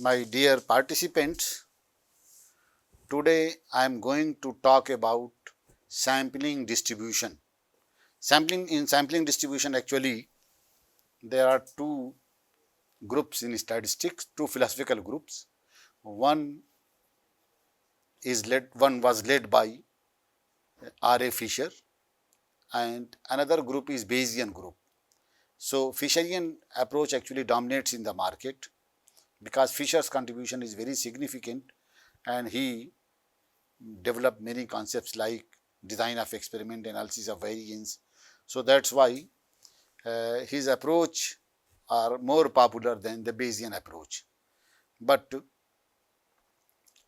My dear participants, today I am going to talk about sampling distribution. Sampling distribution, actually there are two groups in statistics, two philosophical groups. One was led by R. A. Fisher, and another group is Bayesian group. So Fisherian approach actually dominates in the market because Fisher's contribution is very significant, and he developed many concepts like design of experiment, analysis of variance. So that's why his approach are more popular than the Bayesian approach. But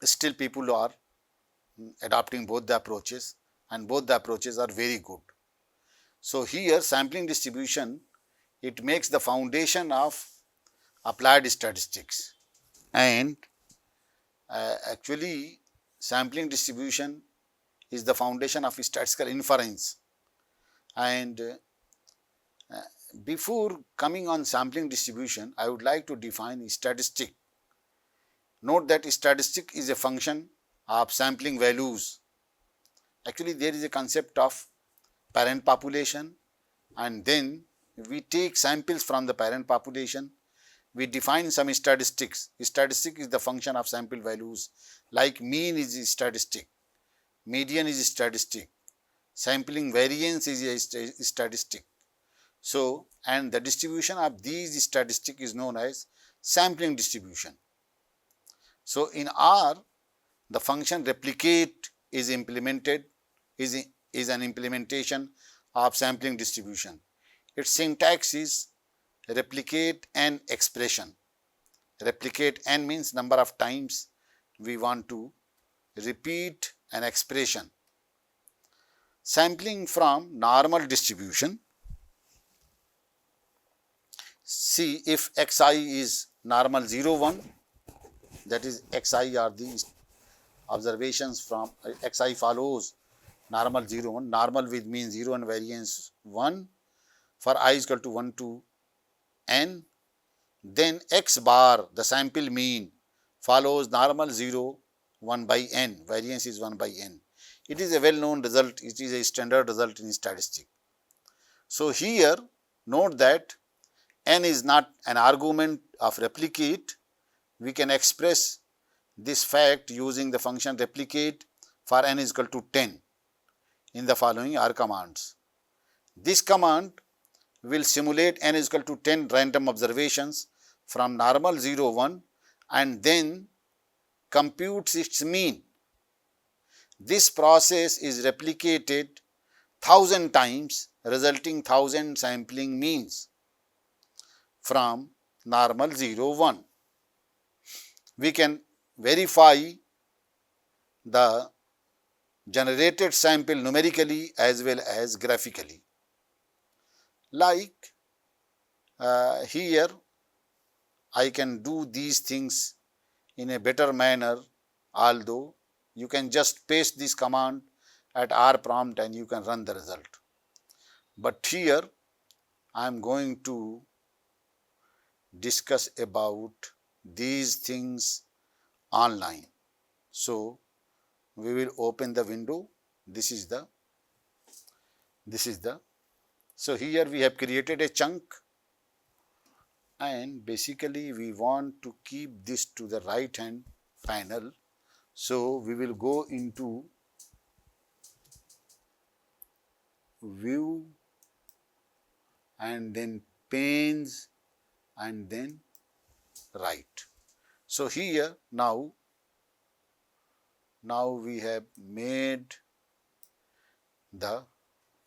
still people are adopting both the approaches, and both the approaches are very good. So here sampling distribution, it makes the foundation of applied statistics, and actually sampling distribution is the foundation of statistical inference. And before coming on sampling distribution, I would like to define statistic. Note that statistic is a function of sampling values. Actually there is a concept of parent population, and then we take samples from the parent population. We define some statistics. Statistic is the function of sample values, like mean is a statistic, median is a statistic, sampling variance is a statistic. So, and the distribution of these statistics is known as sampling distribution. So, in R, the function replicate is implemented, is an implementation of sampling distribution. Its syntax is replicate an expression. Replicate n means number of times we want to repeat an expression. Sampling from normal distribution. See, if xi is normal 0, 1, that is xi are the observations from xi follows normal 0, 1, normal with mean 0 and variance 1 for I is equal to 1 to n, then x bar, the sample mean, follows normal 0, 1 by n, variance is 1 by n. It is a well known result, it is a standard result in statistics. So here note that n is not an argument of replicate. We can express this fact using the function replicate for n is equal to 10 in the following R commands. This command will simulate n is equal to 10 random observations from normal 0, 1 and then computes its mean. This process is replicated 1000 times, resulting 1000 sampling means from normal 0, 1. We can verify the generated sample numerically as well as graphically. Like here I can do these things in a better manner, although you can just paste this command at R prompt and you can run the result. But here I am going to discuss about these things online. So we will open the window. This is the so here we have created a chunk, and basically we want to keep this to the right hand panel. So we will go into view and then panes and then right. So here now we have made the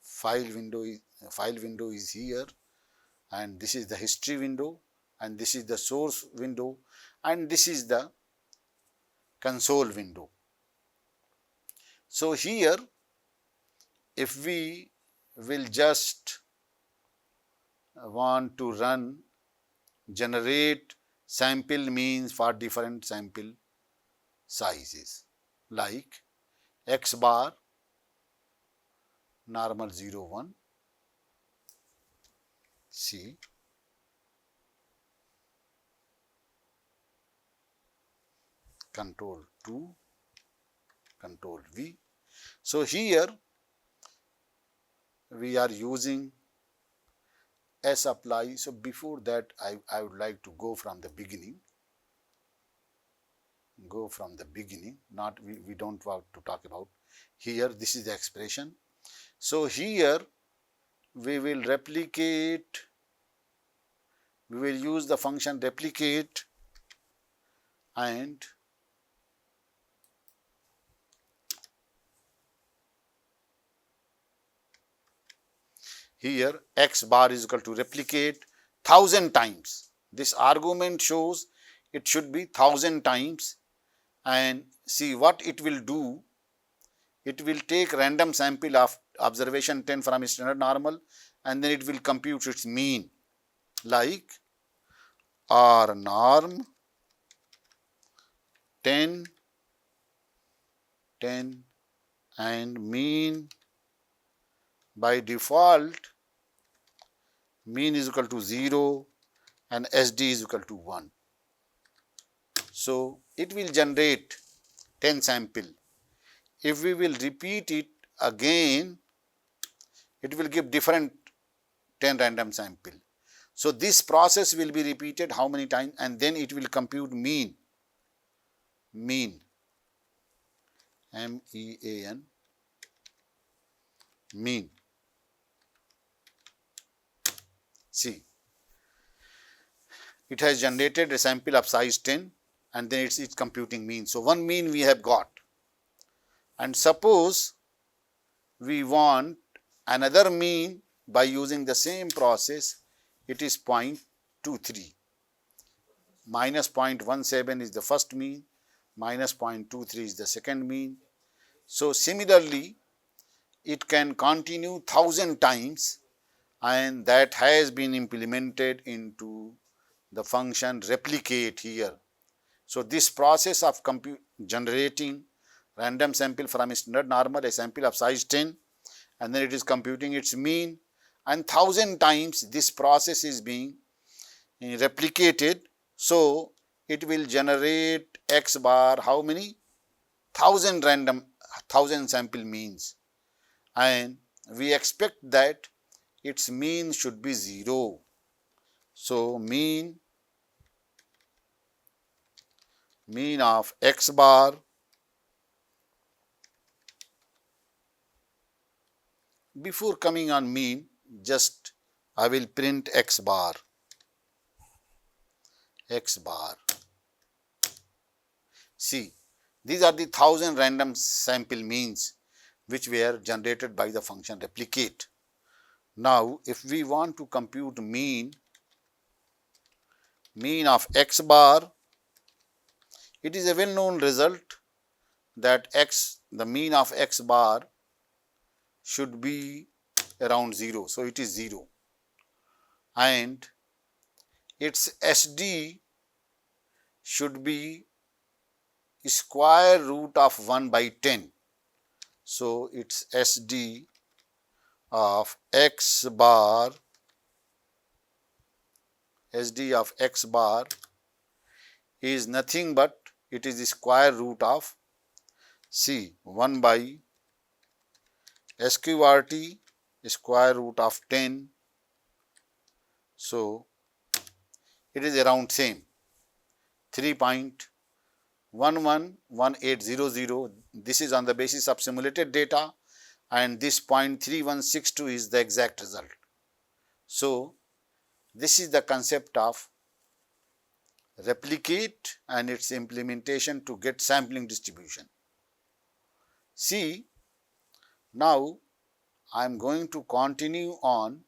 file window is here, and this is the history window, and this is the source window, and this is the console window. So here if we will just want to run generate sample means for different sample sizes, like x bar normal 0, 1, see control 2, control V. So here we are using sapply. So before that I would like to go from the beginning. Not we don't want to talk about here. This is the expression. So here we will replicate, we will use the function replicate, and here x bar is equal to replicate 1000 times. This argument shows it should be 1000 times, and see what it will do. It will take random sample of observation 10 from standard normal, and then it will compute its mean, like R norm 10, 10 and mean. By default mean is equal to 0 and SD is equal to 1. So it will generate 10 sample. If we will repeat it again, it will give different 10 random sample. So this process will be repeated how many times, and then it will compute mean, MEAN, mean. See, it has generated a sample of size 10, and then it's computing mean. So one mean we have got, and suppose we want another mean by using the same process. It is 0.23, minus 0.17 is the first mean, minus 0.23 is the second mean. So similarly, it can continue 1000 times, and that has been implemented into the function replicate here. So this process of generating random sample from a standard normal, a sample of size 10, and then it is computing its mean, and 1000 times this process is being replicated. So it will generate x bar how many? 1000 sample means, and we expect that its mean should be 0. So mean of x bar before coming on mean, just I will print x bar. See, these are the 1000 random sample means which were generated by the function replicate. Now if we want to compute mean of x bar, it is a well known result that the mean of x bar should be around 0. So it is 0, and its SD should be square root of 1 by 10. So its SD of x bar is nothing but it is the square root of 1 by SQRT square root of 10. So it is around same 3.111800. This is on the basis of simulated data, and this 0.3162 is the exact result. So this is the concept of replicate and its implementation to get sampling distribution. See, now I am going to continue on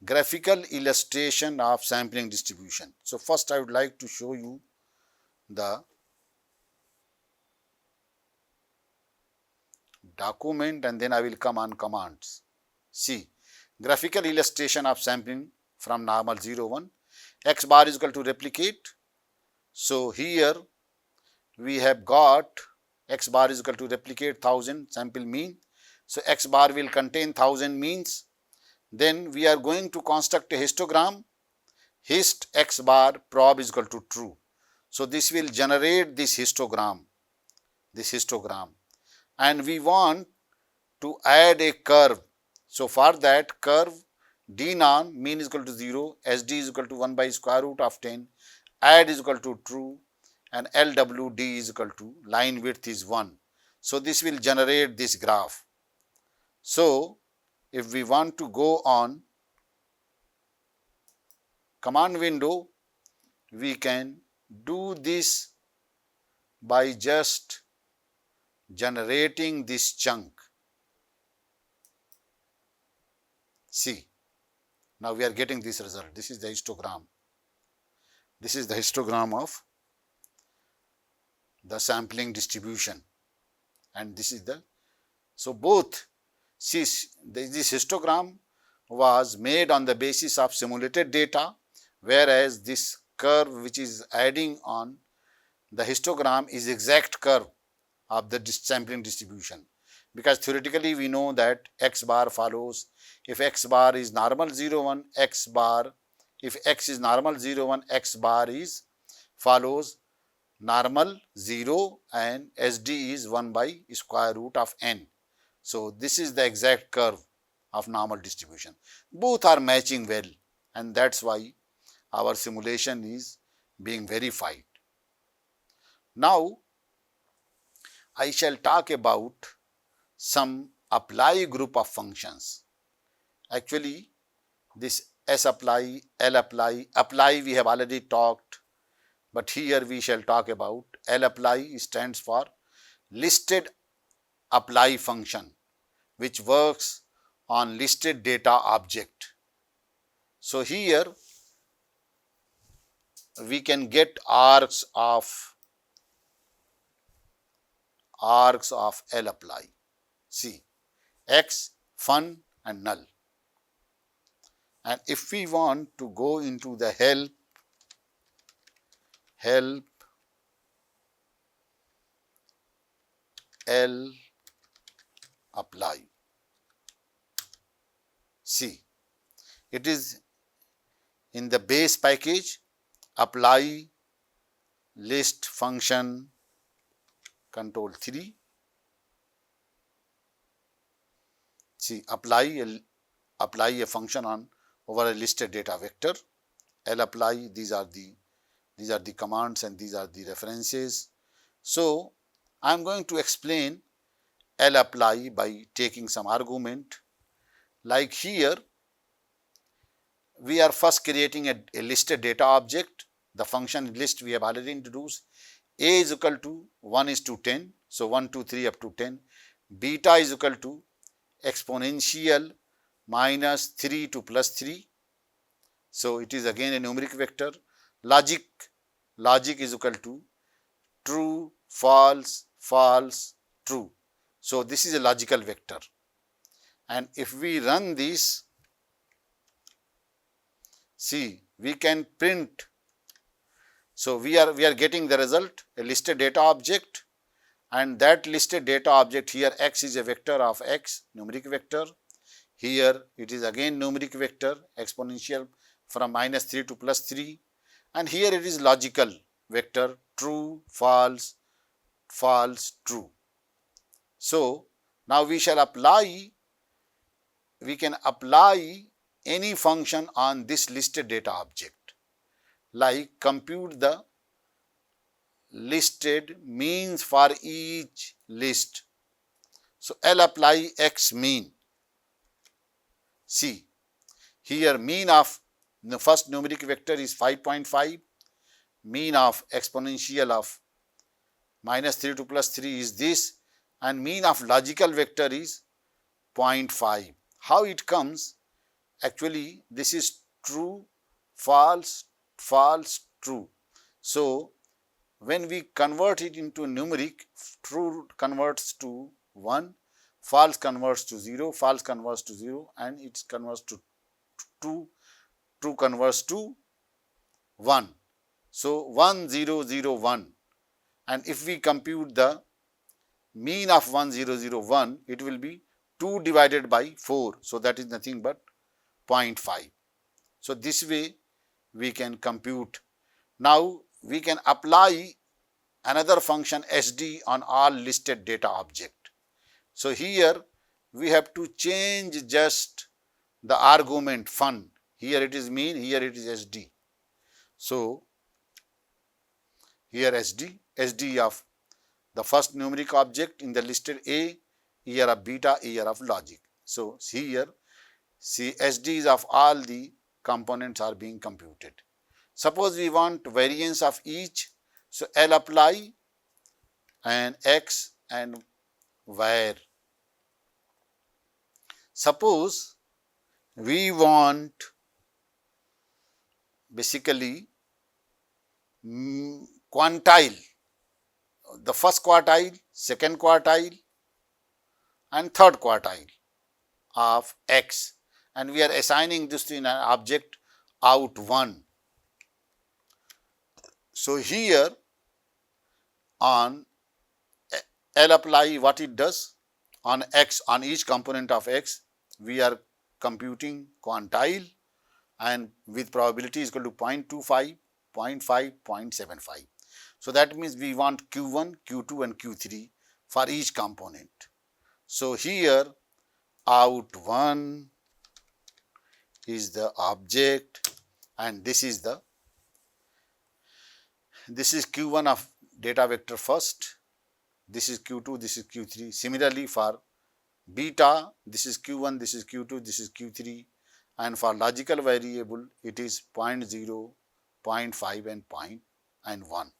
graphical illustration of sampling distribution. So first I would like to show you the document, and then I will come on commands. See, graphical illustration of sampling from normal 0, 1. X bar is equal to replicate. So here we have got x bar is equal to replicate 1000 sample mean. So x bar will contain 1000 means. Then we are going to construct a histogram. Hist x bar prob is equal to true. So this will generate this histogram, and we want to add a curve. So for that curve, d norm mean is equal to 0, sd is equal to 1 by square root of 10, add is equal to true, and lwd is equal to line width is 1. So this will generate this graph. So if we want to go on command window, we can do this by just generating this chunk. See, now we are getting this result. This is the histogram. This is the histogram of the sampling distribution, and this is the, so both, see, this histogram was made on the basis of simulated data, whereas this curve which is adding on the histogram is exact curve of the sampling distribution, because theoretically we know that x bar follows, if x bar is normal 0 1, x bar, if x is normal 0 1, x bar is follows normal 0 and SD is 1 by square root of n. So this is the exact curve of normal distribution. Both are matching well, and that's why our simulation is being verified. Now I shall talk about some apply group of functions. Actually, this S apply, L apply, apply we have already talked, but here we shall talk about L apply stands for listed apply function, which works on listed data object. So here we can get arcs of L apply. See, X, fun and null. And if we want to go into the help L apply, see, it is in the base package apply list function control 3. See, apply a function on over a listed data vector. L apply, these are the commands and these are the references. So I am going to explain L apply by taking some argument. Like here, we are first creating a listed data object. The function list we have already introduced. A is equal to 1 is to 10. So 1, 2, 3 up to 10. Beta is equal to exponential minus 3 to plus 3. So it is again a numeric vector. Logic is equal to true, false, false, true. So this is a logical vector. And if we run this, see, we can print. So we are getting the result, a listed data object, and that listed data object here x is a vector of x, numeric vector. Here it is again numeric vector, exponential from minus 3 to plus 3, and here it is logical vector, true, false, false, true. So now we shall apply, we can apply any function on this listed data object, like compute the listed means for each list. So L apply x mean. See, here mean of the first numeric vector is 5.5, mean of exponential of minus 3 to plus 3 is this, and mean of logical vector is 0.5. How it comes? Actually, this is true, false, false, true. So when we convert it into numeric, true converts to 1, false converts to 0, false converts to 0, and it converts to 2, true converts to 1. So 1, 0, 0, 1. And if we compute the mean of 1, 0, 0, 1, it will be 2 divided by 4. So that is nothing but 0.5. So this way we can compute. Now we can apply another function SD on all listed data object. So here we have to change just the argument fun. Here it is mean, here it is SD. So here SD of the first numeric object in the listed A, year of beta, year of logic. So here see SDs of all the components are being computed. Suppose we want variance of each, so L apply and X and where. Suppose we want basically quantile, the first quartile, second quartile and third quartile of X, and we are assigning this to an object out1. So here on L apply, what it does on X, on each component of X, we are computing quantile and with probability is equal to 0.25, 0.5, 0.75. So that means we want Q1, Q2 and Q3 for each component. So here out1 is the object and this is Q1 of data vector first, this is Q2, this is Q3. Similarly for beta, this is Q1, this is Q2, this is Q3, and for logical variable it is 0.0, 0.5 and 1.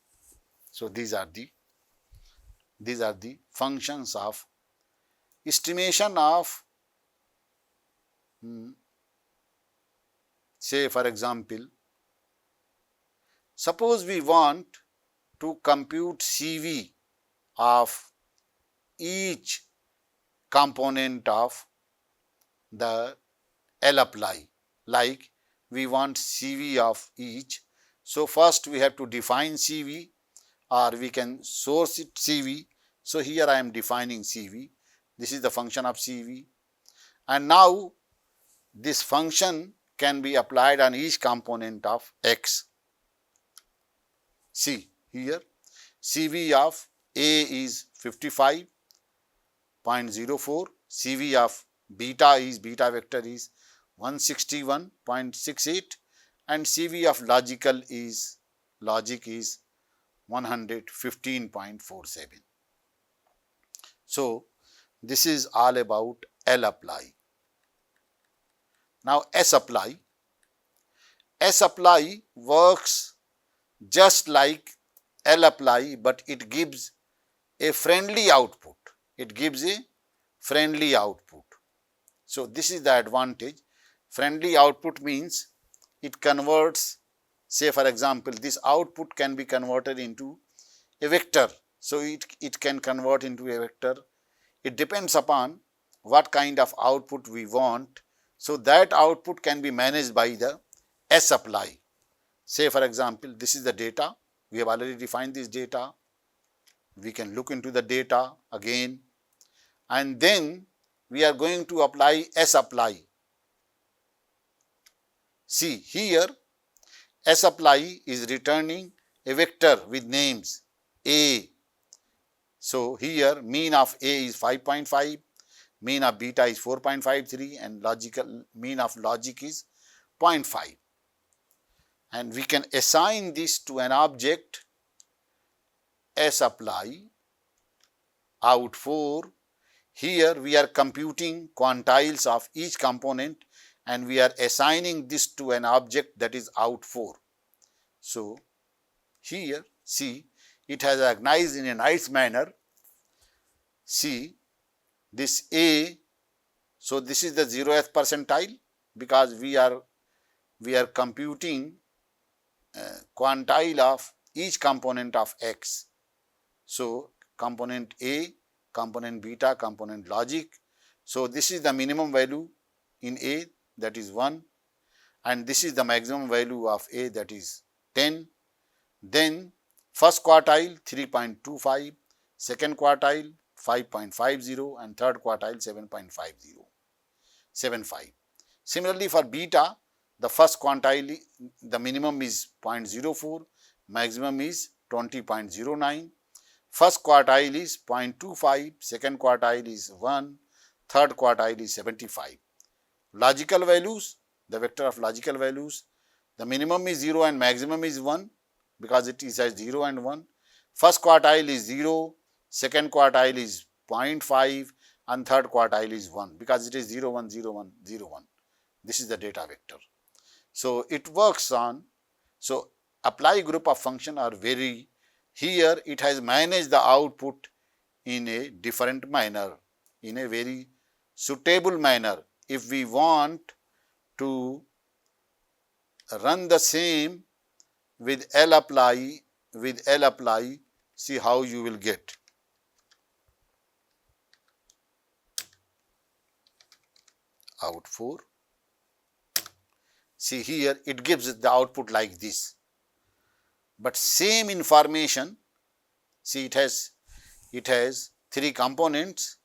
So these are the functions of estimation of say for example, suppose we want to compute CV of each component of the L apply, like we want CV of each. So first we have to define CV, or we can source it CV. So here I am defining CV. This is the function of CV, and now this function can be applied on each component of X. See here CV of A is 55.04, CV of beta vector is 161.68 and CV of logic is 115.47. So this is all about L apply. Now S apply works just like L apply, but it gives a friendly output. So this is the advantage. Friendly output means it converts, say for example, this output can be converted into a vector. So it can convert into a vector. It depends upon what kind of output we want. So that output can be managed by the S apply. Say for example, this is the data. We have already defined this data. We can look into the data again, and then we are going to apply S apply. See here, S apply is returning a vector with names A. So here mean of A is 5.5, mean of beta is 4.53 and mean of logic is 0.5. And we can assign this to an object S apply out4. Here we are computing quantiles of each component and we are assigning this to an object that is out4. So here see, it has organized in a nice manner. See this A, so this is the 0th percentile because we are computing quantile of each component of X. So component A, component beta, component logic. So this is the minimum value in A, that is 1, and this is the maximum value of A, that is 10. Then first quartile 3.25, second quartile 5.50 and third quartile 7.75. Similarly for beta, the first quantile, the minimum is 0.04, maximum is 20.09, first quartile is 0.25, second quartile is 1, third quartile is 75. Logical values, the vector of logical values, the minimum is 0 and maximum is 1 because it is as 0 and 1. First quartile is 0, second quartile is 0.5 and third quartile is 1 because it is 0, 1, 0, 1, 0, 1. This is the data vector. So it works on, so apply group of function are very, here it has managed the output in a different manner, in a very suitable manner. If we want to run the same with lapply, see how you will get. Out 4. See here it gives the output like this. But same information, see it has 3 components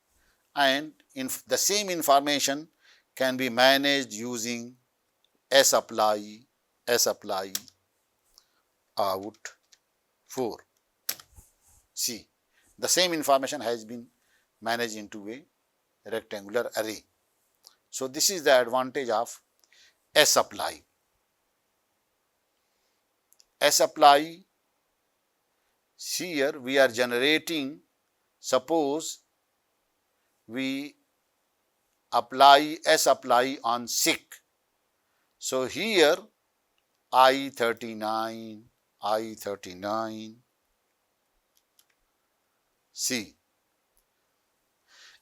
and the same information can be managed using sapply out 4. See, the same information has been managed into a rectangular array. So this is the advantage of sapply. Sapply, here we are generating, suppose we apply sapply on sick. So here I39, see,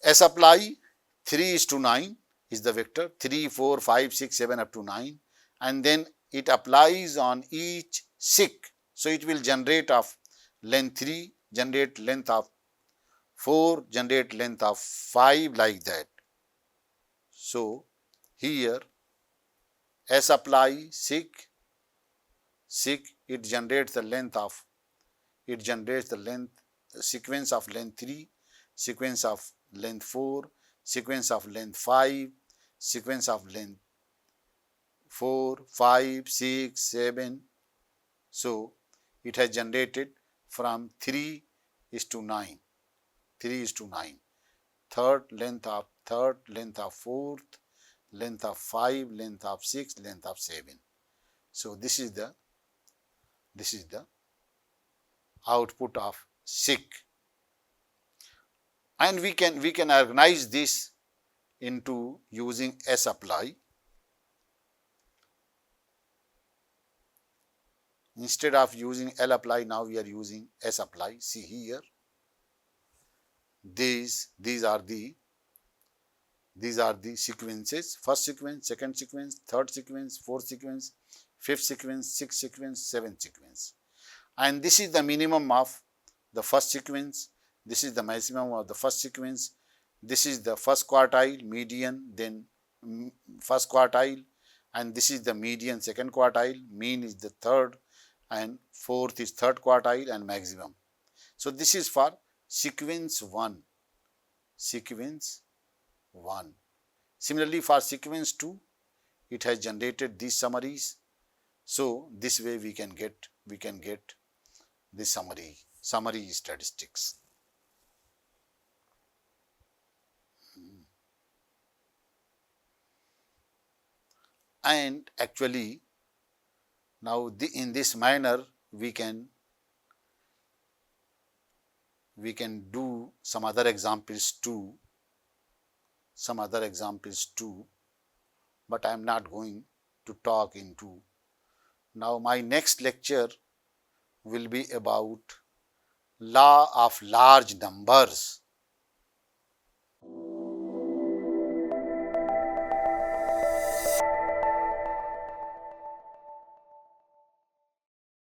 sapply 3:9 is the vector, 3, 4, 5, 6, 7 up to 9, and then it applies on each sick. So it will generate of length 3, generate length of 4, generate length of 5, like that. So here sapply sick, it generates the length of, sequence of length 3, sequence of length 4, sequence of length 5, sequence of length 4, 5, 6, 7. So it has generated from 3:9, 3:9. Third, length of fourth, length of 5, length of 6, length of 7. So this is the output of sick. And we can organize this into using sapply. Instead of using lapply, now we are using sapply. See here, these are the sequences: first sequence, second sequence, third sequence, fourth sequence, fifth sequence, sixth sequence, seventh sequence. And this is the minimum of the first sequence, this is the maximum of the first sequence, this is the first quartile, median, then first quartile, and this is the median second quartile, mean is the third, and fourth is third quartile, and maximum. So this is for sequence 1. Similarly for sequence 2, it has generated these summaries. So this way we can get the summary statistics. And actually now in this manner we can do some other examples too, but I am not going to talk into. Now my next lecture will be about law of large numbers.